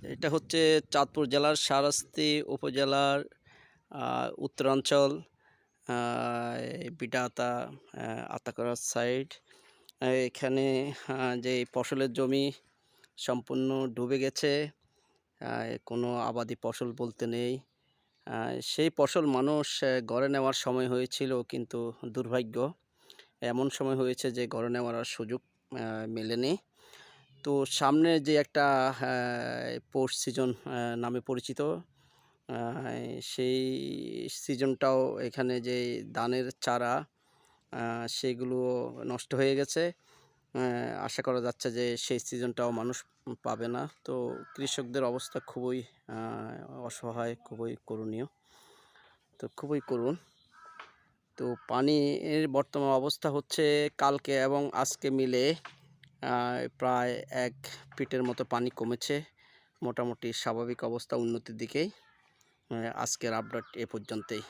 এটা হচ্ছে চাঁদপুর জেলার শাহরাস্তি উপজেলার উত্তরাঞ্চল আ বিটাআতা আতাকরা সাইড। এখানে যে ফসলের জমি সম্পূর্ণ ডুবে গেছে। আ কোনো আবাদি ফসল বলতে নেই। আ সেই ফসল মানুষ গড়ে নেওয়ার সময় হয়েছিল, কিন্তু দুর্ভাগ্য এমন সময় হয়েছে যে গড়ে নেওয়ার আর সুযোগ মেলেনি। তো সামনে যে একটা পৌষ সিজন নামে পরিচিত, আ সেই সিজনটাও এখানে যে ধানের চারা আ সেগুলো নষ্ট হয়ে গেছে। অ্যা আশা করা যাচ্ছে যে সেই সিজনটাও মানুষ পাবে না। তো কৃষকদের অবস্থা খুবই আ অসহায়, খুবই করুণীয়। তো খুবই করুণ। তো পানির বর্তমান অবস্থা হচ্ছে কালকে এবং আজকে মিলে আ প্রায় ১ ফিটের মতো পানি কমেছে। মোটামুটি স্বাভাবিক অবস্থা উন্নতির দিকেই। আজকের আপডেট এ পর্যন্তই।